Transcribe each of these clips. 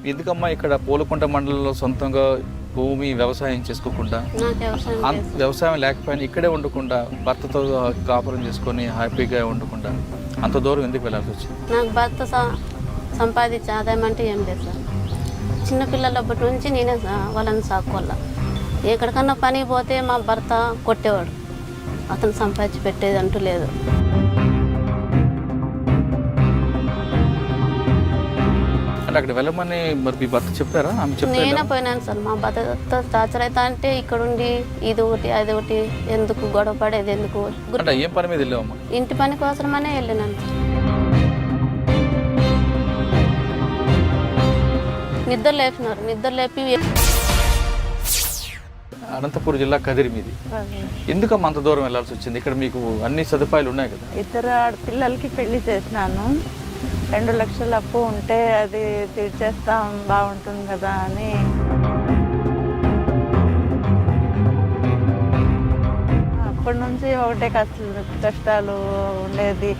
ఎందుకమ్మా ఇక్కడ పూలకుంట మండలంలో సొంతంగా భూమి వ్యవసాయం చేసుకోకుండా, వ్యవసాయం లేకపోయినా ఇక్కడే ఉండకుండా భర్తతో కాపురం చేసుకొని హ్యాపీగా ఉండకుండా అంత దూరం ఎందుకు వెళ్ళాల్సి వచ్చింది? నాకు భర్త సంపాదించే ఆదాయం అంటే ఏం లేదు సార్. చిన్నపిల్లలప్పటి నుంచి నేనే వాళ్ళని సాక్కోవాల. ఎక్కడికన్నా పని పోతే మా భర్త కొట్టేవాడు. అతను సంపాదించి పెట్టేది అంటూ లేదు. అంటే అక్కడ వెళ్ళమని మరి మీ భర్త చెప్పారా? ఆమె చెప్పారా? నేనే పోయినాను సార్. మా భర్త టార్చర్ అవుతా అంటే ఇక్కడ ఉండి ఇది ఒకటి అది ఒకటి ఎందుకు గొడవ పడేది ఎందుకు. అంటే ఏం పని మీద వెళ్ళావమ్మా? ఇంటి పని కోసమనే వెళ్ళినాను సార్. నిద్ర లేపినారు. నిద్ర లేపి అనంతపురం జిల్లా కదిరి మీది. ఎందుకమ్మా అంత దూరం వెళ్ళాల్సి వచ్చింది? ఇక్కడ మీకు అన్ని సదుపాయాలు ఉన్నాయి కదా. ఇద్దరు ఆడపిల్లలకి పెళ్లి చేసినాను. 2 లక్షల అప్పు ఉంటే అది తీర్చేస్తాం బాగుంటుంది కదా అని. అప్పటి నుంచి ఒకటే కష్టాలు ఉండేది.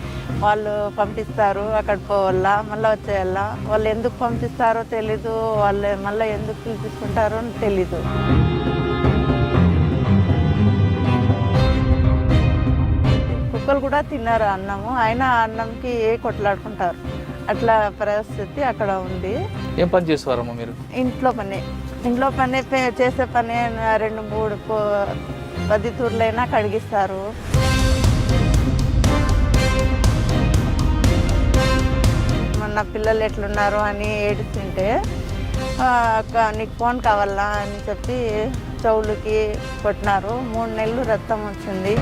వాళ్ళు పంపిస్తారు, అక్కడ పోవాలా, మళ్ళీ వచ్చేయాలా. వాళ్ళు ఎందుకు పంపిస్తారో తెలీదు, వాళ్ళు మళ్ళీ ఎందుకు పిలిపించుకుంటారో తెలీదు. కుక్కలు కూడా తిన్నారు అన్నము, అయినా అన్నంకి కొట్లాడుకుంటారు. అట్లా పరిస్థితి అక్కడ ఉంది. ఏం పని చేసేవారమ్మా మీరు? ఇంట్లో పని చేసే పని 2-3 పదితూర్లైనా కడిగిస్తారు. మన పిల్లలు ఎట్లున్నారు అని ఏడుస్తుంటే నీకు ఫోన్ కావాలా అని చెప్పి చెవులకి కొట్టినారు. 3 నెలలు రక్తం వచ్చింది.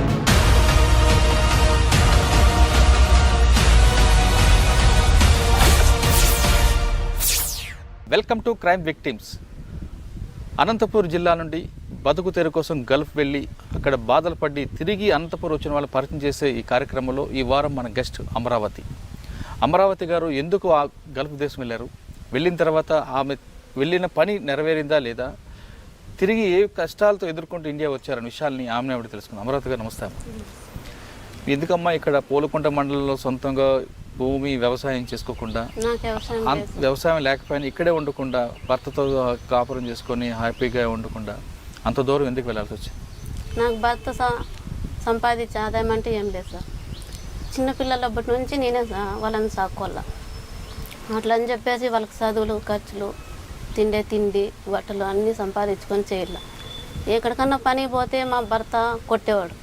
Welcome to crime victims. Anantapur జిల్లా నుండి బతుకు తెరు కోసం గల్ఫ్ వెళ్ళి అక్కడ బాధలు పడి తిరిగి అనంతపూర్ వచ్చిన వాళ్ళు పరిచయం చేసే ఈ కార్యక్రమంలో ఈ వారం మన గెస్ట్ అమరావతి గారు ఎందుకు ఆ గల్ఫ్ దేశం వెళ్ళారు, వెళ్ళిన తర్వాత ఆమె వెళ్ళిన పని నెరవేరిందా లేదా, తిరిగి ఏ కష్టాలతో ఎదుర్కొంటూ ఇండియా వచ్చారన్న విషయాల్ని ఆమె ఆవిడ తెలుసుకుందాం. అమరావతి గారు నమస్తే. ఎందుకమ్మా ఇక్కడ పూలకుంట మండలంలో సొంతంగా భూమి వ్యవసాయం చేసుకోకుండా, వ్యవసాయం లేకపోయినా ఇక్కడే ఉండకుండా భర్తతో కాపురం చేసుకొని హ్యాపీగా ఉండకుండా అంత దూరం ఎందుకు వెళ్ళాల్సి వచ్చింది? నాకు భర్త సంపాదించే ఆదాయం అంటే ఏం లేదు సార్. చిన్నపిల్లలప్పటి నుంచి నేనే వాళ్ళని సాక్కోవాల. అట్లా అని చెప్పేసి వాళ్ళకి చదువులు ఖర్చులు తిండి బట్టలు అన్నీ సంపాదించుకొని చేయాల. ఎక్కడికన్నా పని పోతే మా భర్త కొట్టేవాడు.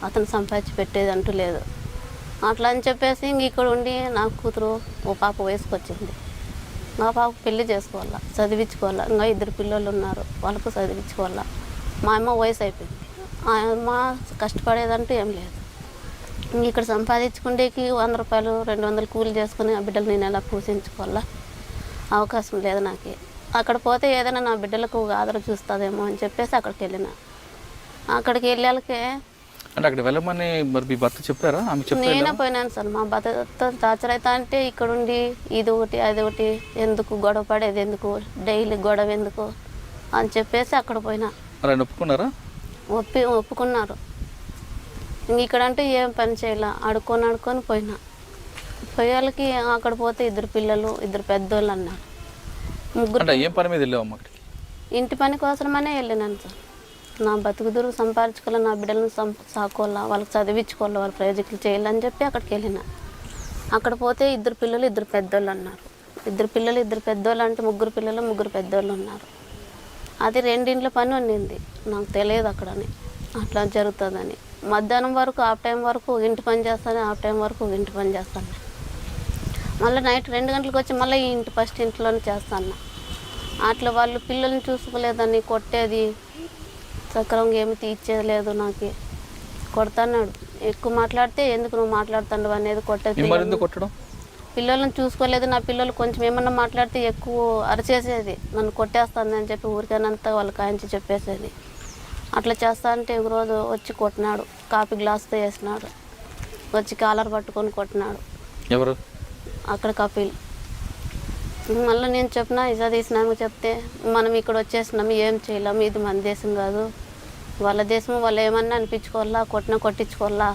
అతను సంపాదించి పెట్టేది అంటూ లేదు. అట్లా అని చెప్పేసి ఇంక ఇక్కడ ఉండి నా కూతురు ఓ పాప వయసుకు వచ్చింది. నా పాప పెళ్లి చేసుకోవాలా, చదివించుకోవాలా. ఇంకా 2 పిల్లలు ఉన్నారు, వాళ్ళకు చదివించుకోవాలా. మా అమ్మ వయసు అయిపోయింది. అమ్మ కష్టపడేదంటూ ఏం లేదు. ఇంక ఇక్కడ సంపాదించుకుంటేకి 100 రూపాయలు 200 కూలి చేసుకుని ఆ బిడ్డలు నేను ఎలా పోషించుకోవాలా, అవకాశం లేదు నాకు. అక్కడ పోతే ఏదైనా నా బిడ్డలకు ఆదర చూస్తుందేమో అని చెప్పేసి అక్కడికి వెళ్ళాకే. అంటే అక్కడ వెళ్ళమని మరి మీ భర్త చెప్పారా? ఆమె చెప్పారా? నేనే పోయినాను సార్. మా భర్త టార్చర్ అవుతా అంటే ఇక్కడ ఉండి ఇది ఒకటి అది ఒకటి ఎందుకు గొడవ పడేది ఎందుకు, డైలీ గొడవ ఎందుకు అని చెప్పేసి అక్కడ పోయినా. ఒప్పుకున్నారా? ఒప్పుకున్నారు. ఇంక ఇక్కడంటూ ఏం పని చేయాల, ఆడుకొని పోయినా. పోయేళ్ళకి అక్కడ పోతే 2 పిల్లలు 2 పెద్దోళ్ళు అన్నారు. 3. ఏం పని మీద వెళ్ళావు? ఇంటి పని కోసమనే వెళ్ళినాను సార్. నా బతుకుదురు సంపాదించుకోవాలి, నా బిడ్డలను సాకోవాలా, వాళ్ళకి చదివించుకోవాలి, వాళ్ళ ప్రాజెక్టులు చేయాలని చెప్పి అక్కడికి వెళ్ళిన. అక్కడ పోతే 2 పిల్లలు 2 పెద్దోళ్ళు అన్నారు. 2 పిల్లలు 2 పెద్దోళ్ళు అంటే 3 పిల్లలు 3 పెద్దోళ్ళు ఉన్నారు. అది 2 ఇంట్లో పని ఉండింది. నాకు తెలియదు అక్కడని అట్లా జరుగుతుందని. మధ్యాహ్నం వరకు హాఫ్ టైం వరకు ఇంటి పని చేస్తాను, హాఫ్ టైం వరకు ఇంటి పని చేస్తాను. మళ్ళీ నైట్ 2 గంటలకు వచ్చి మళ్ళీ ఫస్ట్ ఇంట్లోనే చేస్తాను. అట్లా వాళ్ళు పిల్లల్ని చూసుకోలేదని కొట్టేది, సక్రమంగా ఏమి తీర్చేది లేదు. నాకు కొడతాన్నాడు. ఎక్కువ మాట్లాడితే ఎందుకు నువ్వు మాట్లాడుతాడు అనేది కొట్టేది. పిల్లలను చూసుకోలేదు. నా పిల్లలు కొంచెం ఏమన్నా మాట్లాడితే ఎక్కువ అరిచేసేది, నన్ను కొట్టేస్తుంది అని చెప్పి ఊరికేనంతా వాళ్ళకి కాయించి చెప్పేసేది. అట్లా చేస్తా అంటే ఒకరోజు వచ్చి కొట్టినాడు. కాఫీ గ్లాస్తో వేసినాడు. వచ్చి కాలర్ పట్టుకొని కొట్టినాడు. ఎవరు? అక్కడ కపిల్ మళ్ళీ నేను చెప్పిన ఇజా తీసినాము చెప్తే మనం ఇక్కడ వచ్చేసినాము ఏం చేయలేము, ఇది మన దేశం కాదు, వాళ్ళ దేశం, వాళ్ళు ఏమన్నా అనిపించుకోవాలా, కొట్టినా కొట్టించుకోవాలా,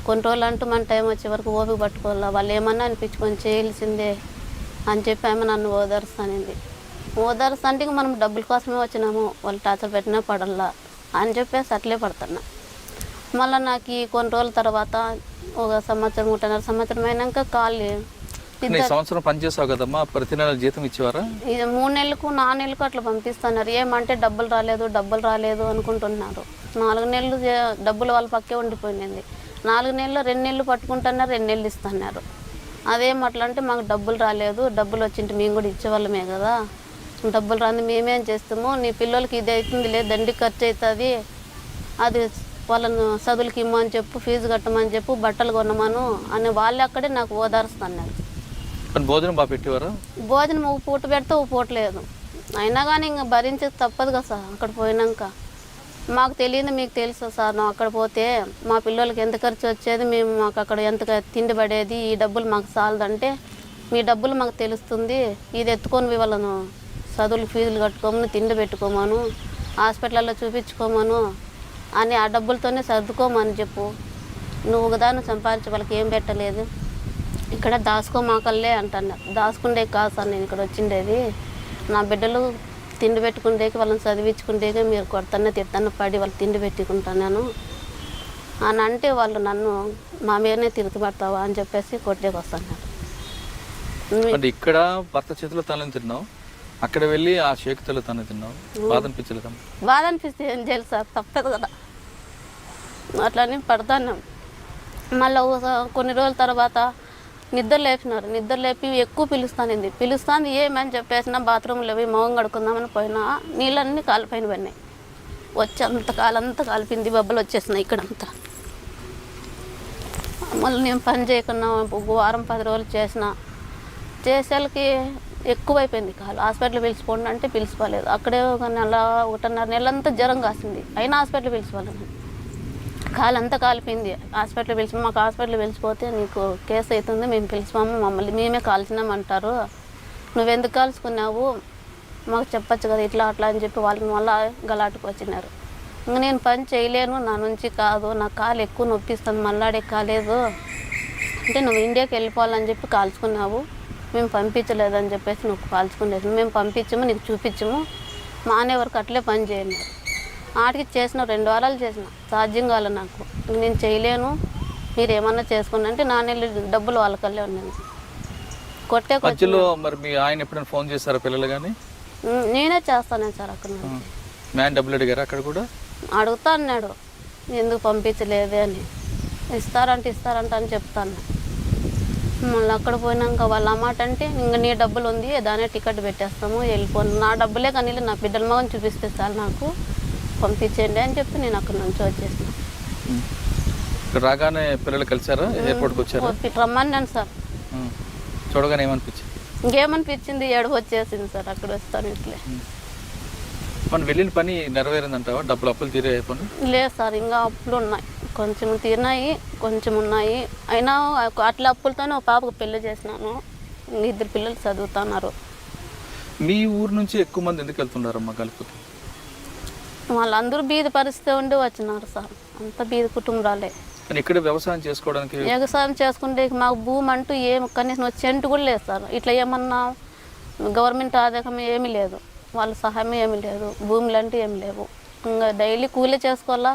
కొన్ని రోజులు అంటూ మన టైం వచ్చే వరకు ఓపిక పట్టుకోవాలా, వాళ్ళు ఏమన్నా అనిపించుకొని చేయాల్సిందే అని చెప్పి ఆమె నన్ను ఓదారుస్తానింది. ఓదారుస్తుంటే ఇంక మనం డబ్బుల కోసమే వచ్చినాము, వాళ్ళు టార్చర్ పెట్టినా పడల్లా అని చెప్పేసి అట్లే పడుతున్నా. మళ్ళీ నాకు ఈ కొన్ని రోజుల తర్వాత ఒక సంవత్సరం 1.5 సంవత్సరం అయినాక కాళ్ళు నీ సంవత్సరం పనిచేసావు కదమ్మా, ప్రతి నెల జీతం ఇచ్చేవారా? ఇది 3 నెలలకు 4 నెలలకు అట్లా పంపిస్తున్నారు. ఏమంటే డబ్బులు రాలేదు అనుకుంటున్నారు. 4 నెలలు డబ్బులు వాళ్ళ పక్కే ఉండిపోయింది. 4 నెలలు 2 నెలలు పట్టుకుంటున్నారు, 2 నెలలు ఇస్తున్నారు. అదేం అట్లా అంటే మాకు డబ్బులు రాలేదు, డబ్బులు వచ్చింటే మేము కూడా ఇచ్చేవాళ్ళమే కదా, డబ్బులు రాని మేమేం చేస్తాము, నీ పిల్లలకి ఇది అవుతుంది లేదు, దండికి ఖర్చు అవుతుంది, అది వాళ్ళను చదువులకి ఇమ్మని చెప్పు, ఫీజు కట్టమని చెప్పు, బట్టలు కొనమను అని వాళ్ళు అక్కడే నాకు ఓదారుస్తున్నారు. భోజనం బాగా పెట్టేవారా? భోజనం ఒక పూట పెడితే ఒక పూట లేదు. అయినా కానీ ఇంకా భరించేది తప్పదు కదా సార్. అక్కడ పోయినాక మాకు తెలియదు, మీకు తెలుసు సార్, నువ్వు అక్కడ పోతే మా పిల్లలకి ఎంత ఖర్చు వచ్చేది, మేము మాకు అక్కడ ఎంత తిండి పడేది, ఈ డబ్బులు మాకు చాలదంటే మీ డబ్బులు మాకు తెలుస్తుంది, ఇది ఎత్తుకొని వాళ్ళను చదువులు ఫీజులు కట్టుకోమను, తిండి పెట్టుకోమను, హాస్పిటల్లో చూపించుకోమను అని ఆ డబ్బులతోనే సర్దుకోమని చెప్పు, నువ్వు ఒకదాన్ని సంపాదించి వాళ్ళకి ఏం పెట్టలేదు, ఇక్కడ దాచుకోమాకల్లే అంటున్నారు. దాచుకుండే కాదు సార్ నేను ఇక్కడ వచ్చిండేది, నా బిడ్డలు తిండి పెట్టుకుంటేకి వాళ్ళని చదివించుకుంటేకి మీరు కొడతానే తిడతానే పడి వాళ్ళు తిండి పెట్టుకుంటున్నాను అని అంటే వాళ్ళు నన్ను మా మీదనే తిరుగుపడతావా అని చెప్పేసి కొట్టేకి వస్తున్నారు. అంటే ఇక్కడ భర్త చేతిలో తనని తిన్నావు, అక్కడ వెళ్ళి ఆ చేతిలో తన తిన్నావు, బాధ అనిపించలేదు? బాధ అనిపిస్తే ఏం చేయాలి సార్, తప్పదు కదా, అట్లని పడతాను. మళ్ళీ కొన్ని రోజుల తర్వాత నిద్ర లేపి ఎక్కువ పిలుస్తాను ఏమని చెప్పేసిన బాత్రూంలో పోయి మొహం కడుకుందామని పోయినా నీళ్ళన్నీ కాలిపైన పడినాయి, వచ్చి కాలంతా కాలిపింది, బొబ్బలు వచ్చేసినాయి ఇక్కడంతా. మళ్ళీ నేను పని చేయకున్నా ఒక వారం 10 రోజులు చేసేళ్ళకి ఎక్కువైపోయింది కాలు. హాస్పిటల్ పిలిచిపోండి అంటే పిలిచిపోలేదు. అక్కడే ఒక నెల 1.5 నెలలంతా జ్వరం కాసింది, అయినా హాస్పిటల్ పిలిచిపోలేదు. కాలు అంతా కాలిపోయింది. మాకు హాస్పిటల్ పిలిచిపోతే నీకు కేసు అవుతుంది, మేము పిలిచిపోము, మమ్మల్ని మేమే కాల్చినామంటారు, నువ్వెందుకు కాల్చుకున్నావు మాకు చెప్పచ్చు కదా ఇట్లా అట్లా అని చెప్పి వాళ్ళని మళ్ళీ గలాటుకు వచ్చినారు. ఇంక నేను పని చేయలేను, నా నుంచి కాదు, నా కాలు ఎక్కువ నొప్పిస్తుంది, మళ్ళాడే కాలేదు అంటే నువ్వు ఇండియాకి వెళ్ళిపోవాలని చెప్పి కాల్చుకున్నావు, మేము పంపించలేదని చెప్పేసి నువ్వు కాల్చుకునేది, మేము పంపించము నీకు చూపించము, మానే వరకు అట్లే పని చేయండి. ఆటికి చేసిన 2 వారాలు చేసిన, సాధ్యం కాలే నాకు, నేను చేయలేను మీరు ఏమన్నా చేసుకోండి అంటే 4 నెలలు డబ్బులు వాళ్ళకల్లే ఉన్నాను. కొట్టే మధ్యలో మరి మీ ఆయన ఎప్పుడైనా ఫోన్ చేశారా పిల్లలు కానీ? నేనే చేస్తాను సార్. అక్కడ మ్యాన్ డబ్బులు అడిగారు అక్కడ కూడా? అడుగుతా అన్నాడు, ఎందుకు పంపించలేదే అని, ఇస్తారంటే అని చెప్తాను. మళ్ళీ అక్కడ పోయినాక వాళ్ళ అమ్మాట అంటే ఇంకా నీ డబ్బులు ఉంది దానే టికెట్ పెట్టేస్తాము వెళ్ళిపోను, నా డబ్బులే కానీ నా బిడ్డల మగని చూపిస్తే సార్ నాకు పంపించండి అని చెప్పి నేను అక్కడ నుంచి వచ్చేసిన. రాగానే పిల్లలు కలిసారా? ఎయిర్పోర్ట్కి వచ్చారా? రమ్మన్నాను సార్. చూడగానే ఏమనిపించింది? ఇంకేమనిపించింది, ఏడుపు వచ్చేసింది సార్. అక్కడ వస్తాను ఇట్లే. మనం వెళ్ళిన పని నెరవేరిందంటావా? డబ్బులు అప్పులు తీరే పని? లేదు సార్, ఇంకా అప్పులు ఉన్నాయి, కొంచెం తీరినాయి కొంచెం ఉన్నాయి. అయినా అట్లా అప్పులతోనే ఒక పాపకు పెళ్లి చేసినాను, 2 పిల్లలు చదువుతున్నారు. మీ ఊరు నుంచి ఎక్కువ మంది ఎందుకు వెళ్తున్నారమ్మా గల్ఫ్కి? వాళ్ళందరూ బీద పరిస్థితి ఉండి వచ్చినారు సార్, అంత బీద కుటుంబాలే. ఇక్కడ వ్యవసాయం చేసుకోవడానికి వ్యవసాయం చేసుకుంటే మాకు భూమి అంటూ కనీసం సెంటు కూడా లేదు సార్. ఇట్లా ఏమన్నా గవర్నమెంట్ ఆదాయం ఏమీ లేదు, వాళ్ళ సహాయం ఏమీ లేదు, భూములు అంటే ఏమి లేవు. ఇంకా డైలీ కూలీ చేసుకోవాలా,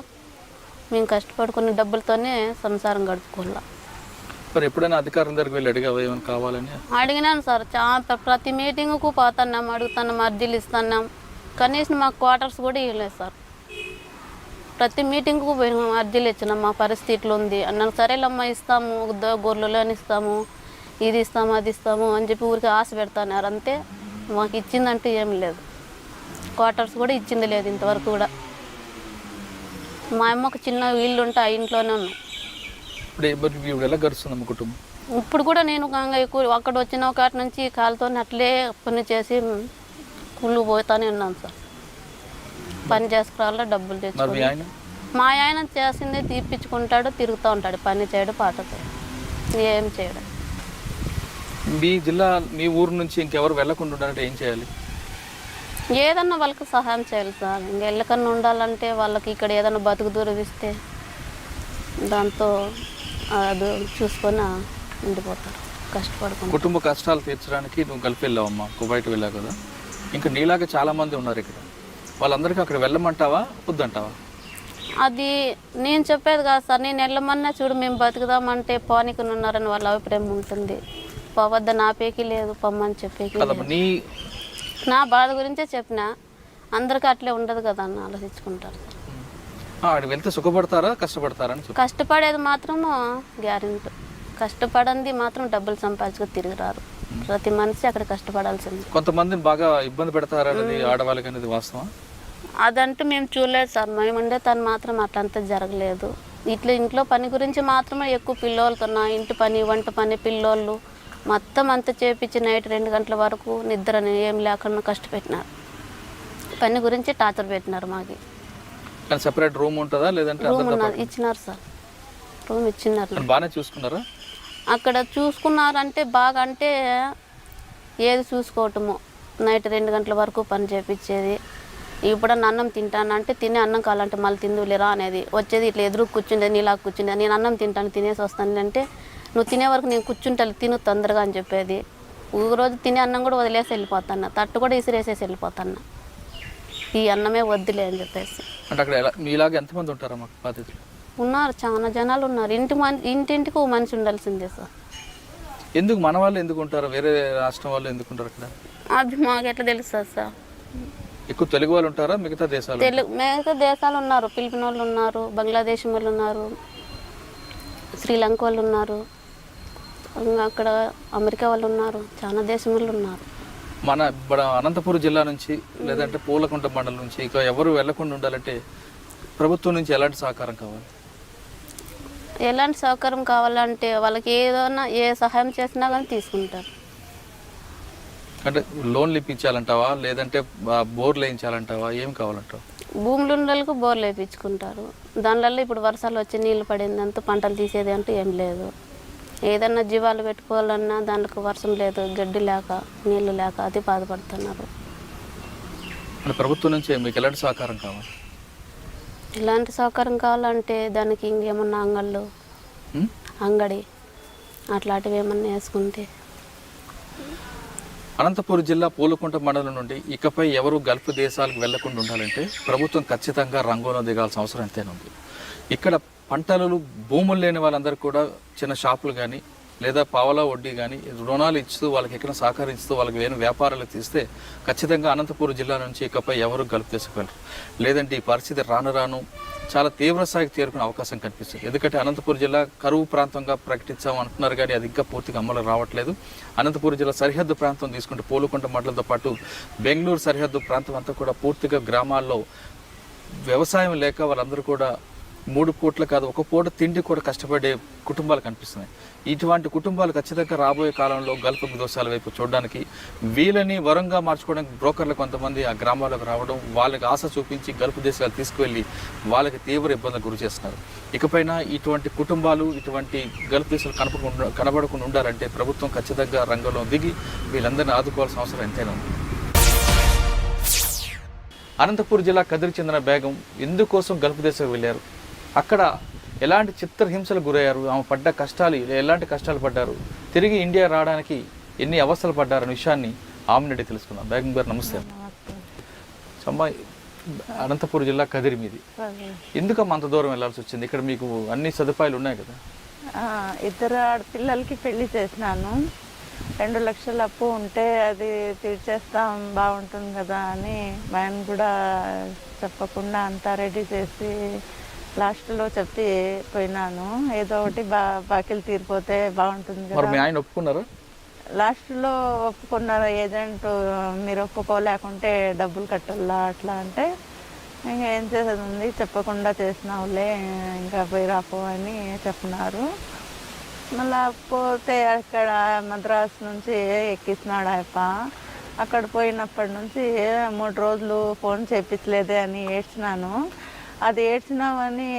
మేము కష్టపడుకునే డబ్బులతోనే సంసారం గడుపుకోవాలా. మరి ఎప్పుడైనా అధికారుల దగ్గరికి వెళ్ళి అడిగావా ఏమైనా కావాలని? అడిగినాను సార్, ప్రతి మీటింగ్కు పోతున్నాం, అడుగుతున్నాం, అర్జీలు ఇస్తున్నాం, కనీసం మాకు క్వార్టర్స్ కూడా ఇవ్వలేదు సార్. ప్రతి మీటింగ్కు పోయినాం, అర్జీలు ఇచ్చినాం, మా పరిస్థితి ఇట్లా ఉంది అన్నాను. సరేలమ్మా ఇస్తాము, గొర్రెలను ఇస్తాము, ఇది ఇస్తాము అది ఇస్తాము అని చెప్పి ఊరికి ఆశ పెడతాన్నారు అంతే. మాకు ఇచ్చిందంటూ ఏమి లేదు, క్వార్టర్స్ కూడా ఇచ్చింది లేదు ఇంతవరకు కూడా. మా అమ్మకు చిన్న ఇల్లు ఉంటే ఆ ఇంట్లోనే ఉన్నాం. ఇప్పుడు ఎలా గడుస్తుందమ్మ కుటుంబం? ఇప్పుడు కూడా నేను ఎక్కువ అక్కడ వచ్చిన ఒకటి నుంచి కాలుతో అట్లే పని చేసి కుళ్ళు పోతానే ఉన్నాను సార్. పని చేసుకురావాలా, డబ్బులు తెచ్చుకోవాలి. మా ఆయన చేసిందే తీర్పించుకుంటాడు, తిరుగుతూ ఉంటాడు, పని చేయడు పాట చేయడు, ఏం చేయడు. మీ జిల్లా మీ ఊరు నుంచి ఇంకెవరు వెళ్ళకుండా ఉండాలంటే ఏం చేయాలి? ఏదన్నా వాళ్ళకి సహాయం చేయాలి సార్. ఇంక వెళ్ళకన్నా ఉండాలంటే వాళ్ళకి ఇక్కడ ఏదన్నా బతుకు దూరవిస్తే దాంతో అది చూసుకొని ఉండిపోతారు కష్టపడుకుంటారు. కుటుంబ కష్టాలు తీర్చడానికి నువ్వు గల్ఫ్ వెళ్ళావమ్మా, కువైట్ వెళ్ళావు కదా, ఇంకా నీలాగా చాలామంది ఉన్నారు ఇక్కడ. వాళ్ళందరికీ అక్కడ వెళ్ళమంటావా వద్దంటావా? అది నేను చెప్పేది కాదు సార్. నేను వెళ్ళమన్నా చూడు మేము బతుకుదామంటే పోనీకి ఉన్నారని వాళ్ళ అభిప్రాయం ఉంటుంది. పోవద్దని ఆపేకి లేదు, పొమ్మని చెప్పేకి లేదు. నీ నా బాధ గురించే చెప్పిన, అందరికీ అట్లే ఉండదు కదా అని ఆలోచించుకుంటారు సార్. అక్కడికి వెళ్తే సుఖపడతారా కష్టపడతారా అని చెప్పు. కష్టపడేది మాత్రం గ్యారెంటీ. కష్టపడంది మాత్రం డబ్బులు సంపాదించుకొని తిరిగి రారు. ప్రతి మనిషి అక్కడ కష్టపడాల్సింది. కొంతమందిని బాగా ఇబ్బంది పెడతారనేది ఆడవాళ్ళకి అనేది వాస్తవం. అదంటూ మేము చూడలేదు సార్. మేము ఉండే తను మాత్రం అట్లంతా జరగలేదు. ఇట్లా ఇంట్లో పని గురించి మాత్రమే ఎక్కువ పిల్లోళ్ళతో నా ఇంటి పని, వంట పని, పిల్లోళ్ళు మొత్తం అంతా చేపించి నైట్ 2 గంటల వరకు నిద్రని ఏం లేకుండా కష్టపెట్టినారు. పని గురించి టార్చర్ పెట్టినారు. మాకు సెపరేట్ రూమ్ ఉంటుందా లేదంటే రూమ్ ఉన్నది ఇచ్చినారు సార్. రూమ్ ఇచ్చినారు. బాగానే చూసుకున్నారా? అక్కడ చూసుకున్నారంటే బాగా అంటే ఏది చూసుకోవటము, నైట్ 2 గంటల వరకు పని చేపించేది. ఇప్పుడన్నా అన్నం తింటానంటే తినే అన్నం కావాలంటే మళ్ళీ తిందులేరా అనేది వచ్చేది. ఇట్లా ఎదురు కూర్చుండేది, నీలా కూర్చుండేది. నేను అన్నం తింటాను తినేసి వస్తాను అంటే నువ్వు తినే వరకు నేను కూర్చుంటా తిను తొందరగా అని చెప్పేది. ఒక రోజు తినే అన్నం కూడా వదిలేసి వెళ్ళిపోతాను, తట్టు కూడా ఇసిరేసేసి వెళ్ళిపోతాను. ఈ అన్నమే వద్దులే అని చెప్పేసి. అంటే అక్కడ మీలాగా ఎంతమంది ఉంటారా మాకు బాధితులు? ఉన్నారు, చాలా జనాలు ఉన్నారు. ఇంటింటికి ఓ మనిషి ఉండాల్సిందే సార్. ఎందుకు మన వాళ్ళు ఎందుకు ఉంటారు, వేరే రాష్ట్రం వాళ్ళు ఎందుకు ఉంటారు అక్కడ? అది మాకు ఎట్లా తెలుస్తుంది సార్. ఎక్కువ తెలుగు వాళ్ళు ఉంటారా మిగతా దేశాలు? మిగతా దేశాలు ఉన్నారు, ఫిలిపిన్ వాళ్ళు ఉన్నారు, బంగ్లాదేశ్ వాళ్ళు ఉన్నారు, శ్రీలంక వాళ్ళు ఉన్నారు, అక్కడ అమెరికా వాళ్ళు ఉన్నారు, చాలా దేశం వాళ్ళు ఉన్నారు. మన అనంతపురం జిల్లా నుంచి లేదంటే పూలకుంట మండలం నుంచి ఇక ఎవరు వెళ్లకుండా ఉండాలంటే ప్రభుత్వం నుంచి ఎలాంటి సహకారం కావాలి? ఎలాంటి సహకారం కావాలంటే వాళ్ళకి ఏదైనా ఏ సహాయం చేసినా కానీ తీసుకుంటారు. అంటే లోన్లు ఇప్పించాలంటావా లేదంటే బోర్లు వేయించాలంటావా, ఏం కావాలంటావా? భూములు ఉండలకు బోర్లు వేయించుకుంటారు. దానివల్ల ఇప్పుడు వర్షాలు వచ్చి నీళ్ళు పడిందంతా పంటలు తీసేది అంటూ ఏం లేదు. ఏదన్నా జీవాలు పెట్టుకోవాలన్నా దానికి వర్షం లేదు, గడ్డి లేక నీళ్లు లేక అది బాధపడుతున్నారు. ప్రభుత్వం నుంచి మీకు ఎలాంటి సహకారం కావాలి? ఇలాంటి సహకారం కావాలంటే దానికి ఇంకేమన్నా అంగడి అట్లాంటివి ఏమన్నా వేసుకుంటే. అనంతపురం జిల్లా పూలకుంట మండలం నుండి ఇకపై ఎవరు గల్ఫ్ దేశాలకు వెళ్లకుండా ఉండాలంటే ప్రభుత్వం ఖచ్చితంగా రంగంలో దిగాల్సిన అవసరం ఎంతైనా ఉంది. ఇక్కడ పంటలు భూములు లేని వాళ్ళందరూ కూడా చిన్న షాపులు కానీ లేదా పావలా వడ్డీ కానీ రుణాలు ఇస్తూ వాళ్ళకి ఎక్కడ సహకరిస్తూ వాళ్ళకి వేరే వ్యాపారాలు తీస్తే ఖచ్చితంగా అనంతపురం జిల్లా నుంచి ఇకపై ఎవరు గల్ఫ్ తీసుకువెళ్ళరు. లేదంటే ఈ పరిస్థితి రాను రాను చాలా తీవ్ర స్థాయికి చేరుకునే అవకాశం కనిపిస్తుంది. ఎందుకంటే అనంతపురం జిల్లా కరువు ప్రాంతంగా ప్రకటించామంటున్నారు కానీ అది ఇంకా పూర్తిగా అమలు రావట్లేదు. అనంతపురం జిల్లా సరిహద్దు ప్రాంతం తీసుకుంటే పూలకుంట మండలంతో పాటు బెంగళూరు సరిహద్దు ప్రాంతం అంతా కూడా పూర్తిగా గ్రామాల్లో వ్యవసాయం లేక వాళ్ళందరూ కూడా 3 పూట్ల కాదు 1 పూట తిండి కూడా కష్టపడే కుటుంబాలు కనిపిస్తున్నాయి. ఇటువంటి కుటుంబాలు ఖచ్చితంగా రాబోయే కాలంలో గల్ఫ్ దేశాల వైపు చూడడానికి వీళ్ళని వరంగా మార్చుకోవడానికి బ్రోకర్లు కొంతమంది ఆ గ్రామాలకు రావడం, వాళ్ళకి ఆశ చూపించి గల్ఫ్ దేశాలు తీసుకువెళ్ళి వాళ్ళకి తీవ్ర ఇబ్బందులకు గురి చేస్తున్నారు. ఇకపైన ఇటువంటి కుటుంబాలు ఇటువంటి గల్ఫ్ దేశాలు కనబడకుండా ఉండాలంటే ప్రభుత్వం ఖచ్చితంగా రంగంలో దిగి వీళ్ళందరినీ ఆదుకోవాల్సిన అవసరం ఎంతైనా ఉంది. అనంతపురం జిల్లా కదిరికి చెందిన బేగం ఎందుకోసం గల్ఫ్ దేశాలకు వెళ్ళారు, అక్కడ ఎలాంటి చిత్రహింసలకు గురయ్యారు, ఆమె పడ్డ కష్టాలు ఎలాంటి కష్టాలు పడ్డారు, తిరిగి ఇండియా రావడానికి ఎన్ని అవస్థలు పడ్డారనే విషయాన్ని ఆమె నుండి తెలుసుకుందాం. బేగం గారు నమస్తే. అమ్మాయి అనంతపురం జిల్లా కదిరి మీది, ఎందుకమ్మా అంత దూరం వెళ్ళాల్సి వచ్చింది? ఇక్కడ మీకు అన్ని సదుపాయాలు ఉన్నాయి కదా. 2 ఆడపిల్లలకి పెళ్లి చేసినాను. 2 లక్షల అప్పు ఉంటే అది తీర్చేస్తాం బాగుంటుంది కదా అని ఆయన కూడా చెప్పకుండా అంతా రెడీ చేసి లాస్ట్లో చెప్పి పోయినాను. ఏదో ఒకటి బాకీలు తీరిపోతే బాగుంటుంది కదా. మీ ఆయన ఒప్పుకున్నారా? లాస్ట్లో ఒప్పుకున్నారు. ఏజెంట్ మీరు ఒప్పుకోలేకుంటే డబ్బులు కట్టాలా అట్లా అంటే ఇంకా ఏం చేసేది ఉంది, చెప్పకుండా చేసినావులే ఇంకా పోయి రాపో అని చెప్పినారు. మళ్ళీ పోతే అక్కడ మద్రాసు నుంచి ఎక్కిస్తున్నాడు ఆయప్ప. అక్కడ పోయినప్పటి నుంచి 3 రోజులు ఫోన్ చేయించలేదే అని ఏడ్చినాను. అది ఏడ్చినామని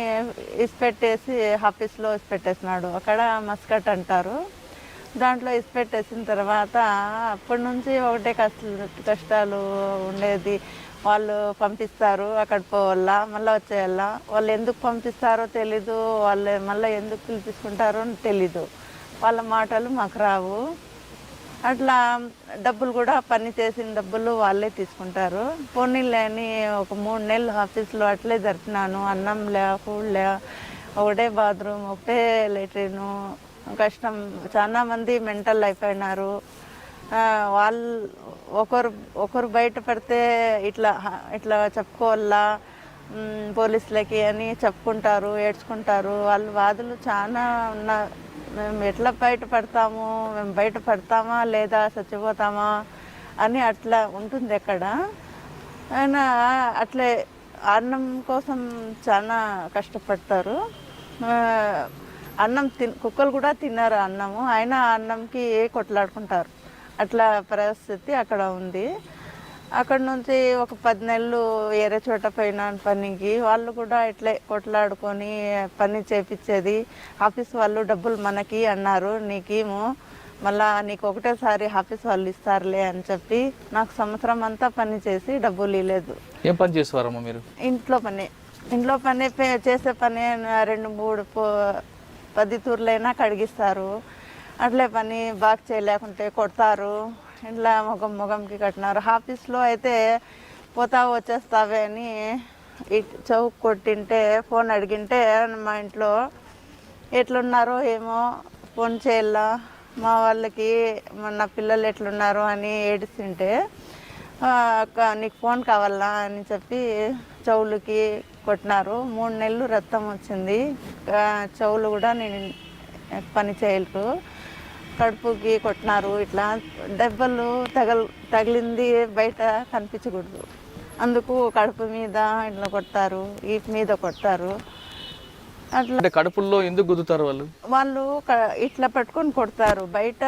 ఇసిపెట్టేసి ఆఫీస్లో ఇసిపెట్టేసినాడు. అక్కడ మస్కట్ అంటారు. దాంట్లో ఇసిపెట్టేసిన తర్వాత అప్పటి నుంచి ఒకటే కష్టాలు ఉండేది. వాళ్ళు పంపిస్తారు, అక్కడ పోవాలా, మళ్ళీ వచ్చేయాలా. వాళ్ళు ఎందుకు పంపిస్తారో తెలీదు, వాళ్ళు మళ్ళీ ఎందుకు పిలిపించుకుంటారో తెలీదు. వాళ్ళ మాటలు మాకు రావు. అట్లా డబ్బులు కూడా పని చేసిన డబ్బులు వాళ్ళే తీసుకుంటారు. పోనీలేని ఒక 3 నెలలు ఆఫీస్లో అట్లే జరిపినాను. అన్నం లే, ఫుడ్ లే, ఒకటే బాత్రూమ్, ఒకటే లెట్రిను. కష్టం. చాలా మంది మెంటల్ అయిపోయినారు. వాళ్ళు ఒకరు బయట పడితే ఇట్లా చెప్పుకోవాలా పోలీసులకి అని చెప్పుకుంటారు, ఏడ్చుకుంటారు. వాళ్ళ బాధలు చాలా మేము ఎట్లా బయటపడతాము, మేము బయటపడతామా లేదా చచ్చిపోతామా అని అట్లా ఉంటుంది అక్కడ. అయినా అట్లే అన్నం కోసం చాలా కష్టపడతారు. అన్నం కుక్కలు కూడా తిన్నారు అన్నము, అయినా అన్నంకి కొట్లాడుకుంటారు. అట్లా పరిస్థితి అక్కడ ఉంది. అక్కడ నుంచి ఒక 10 నెలలు వేరే చోట పోయినా పనికి. వాళ్ళు కూడా ఇట్లే కొట్లాడుకొని పని చేపించేది. ఆఫీస్ వాళ్ళు డబ్బులు మనకి అన్నారు, నీకేమో మళ్ళా నీకు ఒకటేసారి ఆఫీస్ వాళ్ళు ఇస్తారులే అని చెప్పి నాకు సంవత్సరం అంతా పని చేసి డబ్బులు ఇవ్వలేదు. ఏం పని చేసేవారమ్మా మీరు? ఇంట్లో పని చేసే పని 2-3 10 తూర్లైనా కడిగిస్తారు. అట్లే పని బాగా చేయలేకుంటే కొడతారు. ఇట్లా ముఖంకి కట్టినారు. ఆఫీస్లో అయితే పోతావు వచ్చేస్తావే అని చౌక్ కొట్టింటే ఫోన్ అడిగింటే మా ఇంట్లో ఎట్లున్నారో ఏమో ఫోన్ చేయాలా, మా వాళ్ళకి నా పిల్లలు ఎట్లున్నారు అని ఏడిస్తుంటే నీకు ఫోన్ కావాలా అని చెప్పి చెవులకి కొట్టినారు. 3 నెలలు రక్తం వచ్చింది. చెవులు కూడా నేను పని చేయలేరు. కడుపుకి కొట్టినారు. ఇట్లా దెబ్బలు తగిలింది బయట కనిపించకూడదు. అందుకు కడుపు మీద ఇట్లా కొడతారు, వీపు మీద కొడతారు. అట్లా కడుపుల్లో ఎందుకు గుద్దుతారు వాళ్ళు ఇట్లా పట్టుకొని కొడతారు. బయట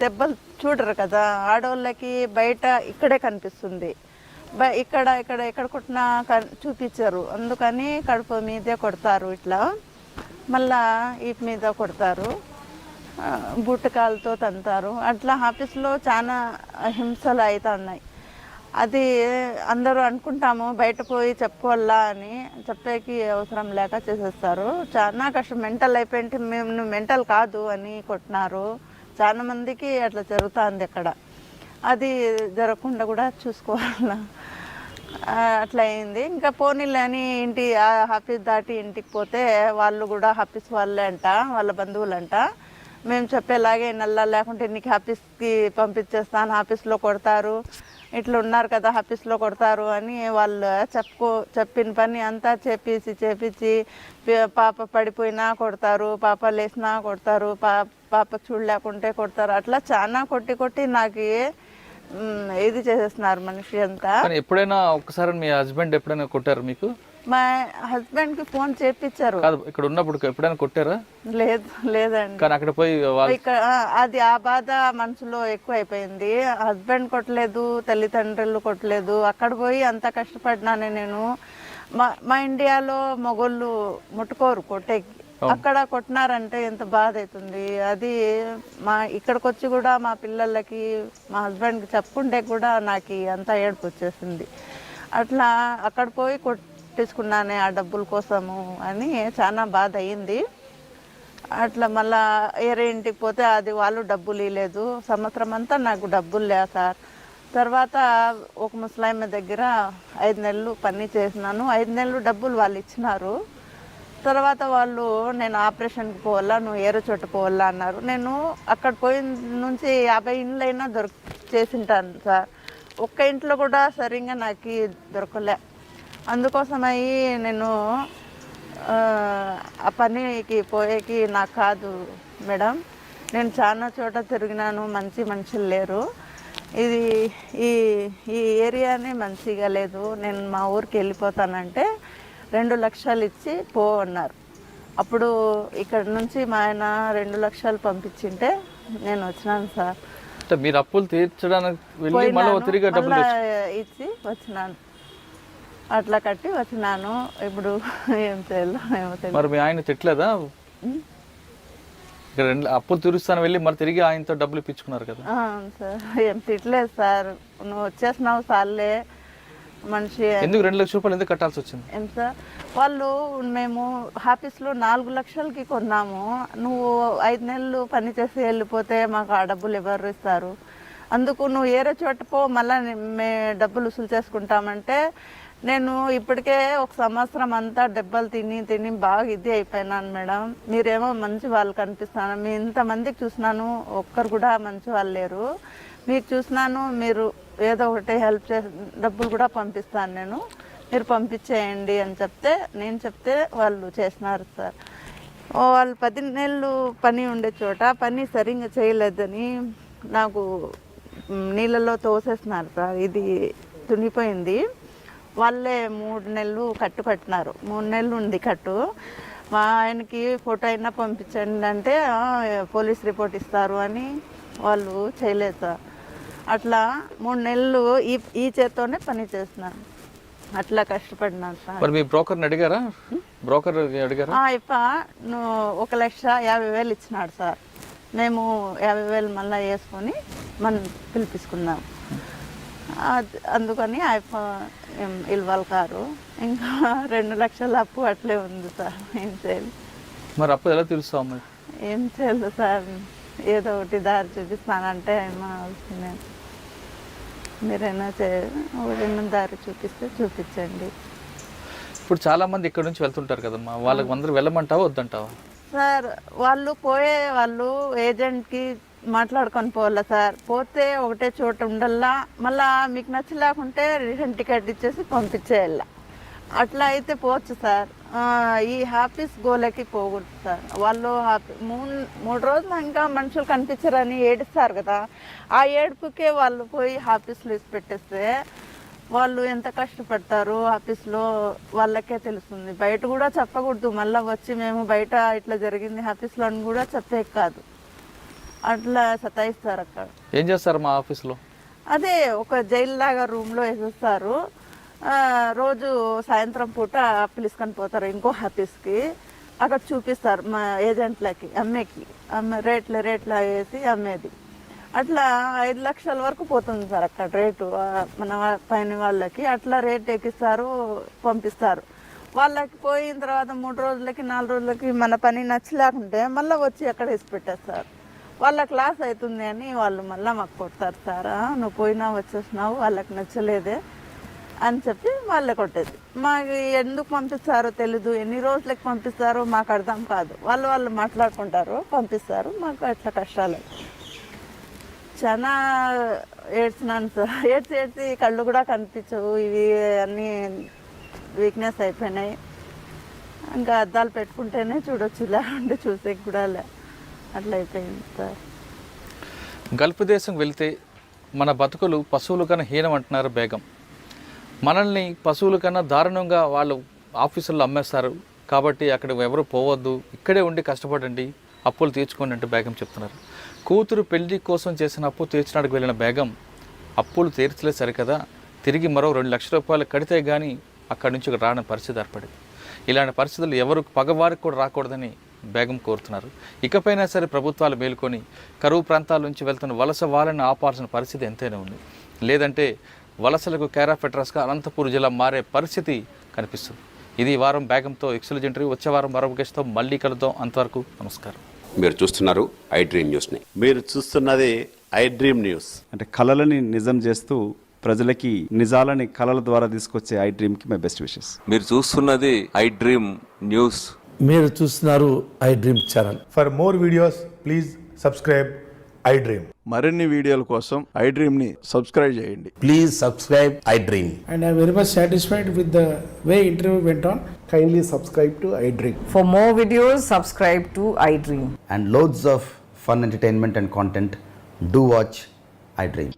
దెబ్బలు చూడరు కదా ఆడవాళ్ళకి, బయట ఇక్కడే కనిపిస్తుంది. ఎక్కడ కొట్టినా చూపించరు. అందుకని కడుపు మీదే కొడతారు. ఇట్లా మళ్ళా వీపు మీద కొడతారు, బుట్టకాలతో తంతారు. అట్లా ఆఫీస్లో చాలా హింసలు అవుతున్నాయి. అది అందరూ అనుకుంటాము బయట పోయి చెప్పుకోవాలా అని, చెప్పేకి అవసరం లేక చేసేస్తారు. చాలా కష్టం. మెంటల్ అయిపోయింటే మేము మెంటల్ కాదు అని కొట్టినారు. చాలా మందికి అట్లా జరుగుతుంది అక్కడ. అది జరగకుండా కూడా చూసుకోవాలా. అట్లా అయింది. ఇంకా పోనీలే అని ఆఫీస్ దాటి ఇంటికి పోతే వాళ్ళు కూడా ఆఫీస్ వాళ్ళే అంట, వాళ్ళ బంధువులంట. మేము చెప్పేలాగే నల్లా లేకుంటే నీకు ఆఫీస్కి పంపించేస్తాను, ఆఫీస్లో కొడతారు, ఇట్లా ఉన్నారు కదా ఆఫీస్లో కొడతారు అని వాళ్ళు చెప్పిన పని అంతా చేపించి పాప పడిపోయినా కొడతారు, పాప లేచినా కొడతారు, పాప చూడలేకుంటే కొడతారు. అట్లా చాలా కొట్టి నాకు ఇది చేసేస్తున్నారు మనిషి అంతా. ఎప్పుడైనా ఒకసారి మీ హస్బెండ్ ఎప్పుడైనా కొట్టారు మీకు? మా హస్బెండ్కి ఫోన్ చేపించారు. ఇక్కడ ఉన్నప్పుడు ఎప్పుడైనా కొట్టారా? లేదండి. కానీ అక్కడ పోయి ఇక్కడ అది ఆ బాధ మనసులో ఎక్కువ అయిపోయింది. హస్బెండ్ కొట్టలేదు, తల్లిదండ్రులు కొట్టలేదు, అక్కడ పోయి అంత కష్టపడినానే నేను. మా ఇండియాలో మగోళ్ళు ముట్టుకోరు కొట్టేకి, అక్కడ కొట్టినారంటే ఎంత బాధ అవుతుంది. అది ఇక్కడికి వచ్చి కూడా మా పిల్లలకి మా హస్బెండ్కి చెప్పుకుంటే కూడా నాకు అంత ఏడుపు వచ్చేసింది. అట్లా అక్కడ పోయి కొట్టించుకున్నానే ఆ డబ్బుల కోసము అని చాలా బాధ అయ్యింది. అట్లా మళ్ళా వేరే ఇంటికి పోతే అది వాళ్ళు డబ్బులు ఇవ్వలేదు. సంవత్సరం అంతా నాకు డబ్బులు లేదు సార్. తర్వాత ఒక ముసలాయమ్మ దగ్గర 5 నెలలు పని చేసినాను. 5 నెలలు డబ్బులు వాళ్ళు ఇచ్చినారు. తర్వాత వాళ్ళు నేను ఆపరేషన్కి పోవాలా, నువ్వు ఏరో చోట పోవాలా అన్నారు. నేను అక్కడ పోయిన నుంచి 50 ఇండ్లైనా చేసింటాను సార్. ఒక్క ఇంట్లో కూడా సరిగ్గా నాకు దొరకలే. అందుకోసమై నేను ఆ పనికి పోయేకి నాకు కాదు మేడం. నేను చాలా చోట తిరిగినాను, మంచి మనుషులు లేరు. ఈ ఏరియానే మంచిగా లేదు. నేను మా ఊరికి వెళ్ళిపోతానంటే 2 లక్షలు ఇచ్చి పో అన్నారు. అప్పుడు ఇక్కడ నుంచి మా ఆయన 2 లక్షలు పంపించింటే నేను వచ్చినాను సార్. మీరు అప్పులు తీర్చడానికి ఇచ్చి వచ్చినాను. అట్లా కట్టి వచ్చినాను. ఇప్పుడు ఏం చేయాలో ఏమో తెలియదు. మరి మీ ఆయన తిట్టలేదా? ఇక్కడ అప్పులు తీరుస్తాను వెళ్ళి మరి తిరిగి ఆయనతో డబ్బులు ఇప్పించుకున్నారు కదా. సార్ ఏం తిట్టలేదు సార్, నువ్వు వచ్చేసినావు సార్లే మనిషి. ఎందుకు 2 లక్షల రూపాయలు ఎందుకు కట్టాల్సి వచ్చింది? ఏం సార్ వాళ్ళు మేము ఆఫీస్లో 4 లక్షలకి కొన్నాము, నువ్వు 5 నెలలు పని చేసి వెళ్ళిపోతే మాకు ఆ డబ్బులు ఎవరు ఇస్తారు, అందుకు నువ్వు ఏరే చోట పో మళ్ళీ డబ్బులు వసూలు చేసుకుంటామంటే నేను ఇప్పటికే 1 సంవత్సరం అంతా దెబ్బలు తిని బాగా ఇది అయిపోయినాను మేడం. మీరేమో మంచి వాళ్ళు కనిపిస్తాను, మీ ఇంతమందికి చూసినాను ఒక్కరు కూడా మంచి వాళ్ళు లేరు, మీకు చూసినాను మీరు ఏదో ఒకటి హెల్ప్ చేసి డబ్బులు కూడా పంపిస్తాను నేను, మీరు పంపించేయండి అని నేను చెప్తే వాళ్ళు చేసినారు సార్. వాళ్ళు 10 నెలలు పని ఉండే చోట పని సరిగ్గా చేయలేదని నాకు నీళ్ళలో తోసేస్తున్నారు సార్, ఇది తునిపోయింది. వాళ్ళే 3 నెలలు కట్టినారు, 3 నెలలు ఉంది కట్టు. మా ఆయనకి ఫోటో అయినా పంపించండి అంటే పోలీస్ రిపోర్ట్ ఇస్తారు అని వాళ్ళు చేయలేదు సార్. అట్లా 3 నెలలు ఈ చేత్తోనే పని చేస్తున్నాను, అట్లా కష్టపడినాను సార్. మరి మీ బ్రోకర్ని అడిగారా? బ్రోకర్ అడిగారా? నువ్వు 1,50,000 ఇచ్చినాడు సార్, మేము 50,000 మళ్ళీ వేసుకొని మనం పిలిపించుకున్నాం. అందుకని ఇల్వాల్ కారు ఇంకా 2 లక్షల అప్పు అట్లే ఉంది సార్. ఏం చేయాలి మరి? అప్పు ఎలా తీరుస్తావు మరి? ఏం చేయలేదు సార్, ఏదో ఒకటి దారి చూపిస్తానంటే ఏమవుతుంది, మీరైనా ఒకటి దారి చూపించండి. ఇప్పుడు చాలా మంది ఇక్కడ నుంచి వెళ్తుంటారు కదమ్మా, వాళ్ళకి అందరూ వెళ్ళమంటావా వద్దంటావా? సార్ వాళ్ళు ఏజెంట్కి మాట్లాడుకొని పోవాలా సార్, పోతే ఒకటే చోట ఉండల్లా, మళ్ళా మీకు నచ్చలేకుంటే రిటర్న్ టికెట్ ఇచ్చేసి పంపించేయాల, అట్లా అయితే పోవచ్చు సార్. ఈ ఆఫీస్ గోలకి పోకూడదు సార్. వాళ్ళు 3 రోజులు ఇంకా మనుషులు కనిపించరని ఏడుస్తారు కదా, ఆ ఏడుపుకే వాళ్ళు పోయి ఆఫీస్లో వేసి పెట్టేస్తే వాళ్ళు ఎంత కష్టపడతారు ఆఫీస్లో వాళ్ళకే తెలుస్తుంది. బయట కూడా చెప్పకూడదు, మళ్ళీ వచ్చి మేము బయట ఇట్లా జరిగింది ఆఫీస్లో అని కూడా చెప్పే కాదు, అట్లా సతాయిస్తారు. అక్కడ ఏం చేస్తారు మా ఆఫీస్లో? అదే ఒక జైలు లాగా రూమ్లో వేసేస్తారు, రోజు సాయంత్రం పూట పిలుచుకొని పోతారు ఇంకో ఆఫీస్కి, అక్కడ చూపిస్తారు మా ఏజెంట్లకి రేట్ల వేసి అమ్మేది. అట్లా 5 లక్షల వరకు పోతుంది సార్ అక్కడ రేటు మన పైన వాళ్ళకి. అట్లా రేట్ ఎక్కిస్తారు, పంపిస్తారు. వాళ్ళకి పోయిన తర్వాత 3 రోజులకి 4 రోజులకి మన పని నచ్చలేకుంటే మళ్ళీ వచ్చి అక్కడ వేసి పెట్టేస్తారు. వాళ్ళకి లాస్ అవుతుంది అని వాళ్ళు మళ్ళీ మాకు కొడతారు సార్, నువ్వు పోయినా వచ్చేసినావు వాళ్ళకి నచ్చలేదే అని చెప్పి వాళ్ళే కొట్టేది. మాకు ఎందుకు పంపిస్తారో తెలీదు, ఎన్ని రోజులకి పంపిస్తారో మాకు అర్థం కాదు. వాళ్ళు మాట్లాడుకుంటారు, పంపిస్తారు, మాకు అట్లా కష్టాలు. చాలా ఏడ్చినాను సార్, ఏడ్చి కళ్ళు కూడా కనిపించవు, ఇవి అన్నీ వీక్నెస్ అయిపోయినాయి. ఇంకా అద్దాలు పెట్టుకుంటేనే చూడొచ్చు, లేకుంటే చూసే కూడా అట్లా అయిపోయింది సార్. గల్ఫ్ దేశం వెళ్తే మన బతుకులు పశువుల కన్నా హీనం అంటున్నారు బేగం. మనల్ని పశువుల కన్నా దారుణంగా వాళ్ళు ఆఫీసుల్లో అమ్మేస్తారు, కాబట్టి అక్కడ ఎవరు పోవద్దు, ఇక్కడే ఉండి కష్టపడండి, అప్పులు తీర్చుకోండి అంటే బేగం చెప్తున్నారు. కూతురు పెళ్లి కోసం చేసిన అప్పు తీర్చడానికి వెళ్ళిన బేగం అప్పులు తీర్చలే సరికదా, తిరిగి మరో 2 లక్షల రూపాయలు కడితే కానీ అక్కడి నుంచి రాని పరిస్థితి ఏర్పడింది. ఇలాంటి పరిస్థితులు ఎవరు పగవారికి కూడా రాకూడదని బేగం కోరుతున్నారు. ఇకపైనా సరే ప్రభుత్వాలు మేలుకొని కరువు ప్రాంతాల నుంచి వెళ్తున్న వలస వాళ్ళని ఆపాల్సిన పరిస్థితి ఎంతైనా ఉంది, లేదంటే వలసలకు కేరాఫ్ అడ్రస్గా అనంతపూర్ జిల్లా మారే పరిస్థితి కనిపిస్తుంది. ఇది వారం బేగంతో ఎక్సలెంట్ ఇంటర్వ్యూ. వచ్చే వారం మరో గెస్ట్తో మళ్ళీ కలుద్దాం. అంతవరకు నమస్కారం. మీరు చూస్తున్నారు ఐ డ్రీమ్ న్యూస్ని. మీరు చూస్తున్నది ఐ డ్రీమ్ న్యూస్. అంటే కళలని నిజం చేస్తూ ప్రజలకి నిజాలని కళల ద్వారా తీసుకొచ్చే ఐ డ్రీమ్కి మై బెస్ట్ విషెస్. మీరు చూస్తున్నది ఐ డ్రీమ్ న్యూస్. మీరు చూస్తున్నారు I dream channel. For more videos please subscribe I dream. మరిన్ని వీడియోల కోసం ఐ డ్రీమ్ని సబ్స్క్రైబ్ చేయండి. Please subscribe I dream. And I'm very much satisfied with the way interview went on. Kindly subscribe to I Dream. For more videos, subscribe to iDream. And loads of fun entertainment and content. Do watch I Dream.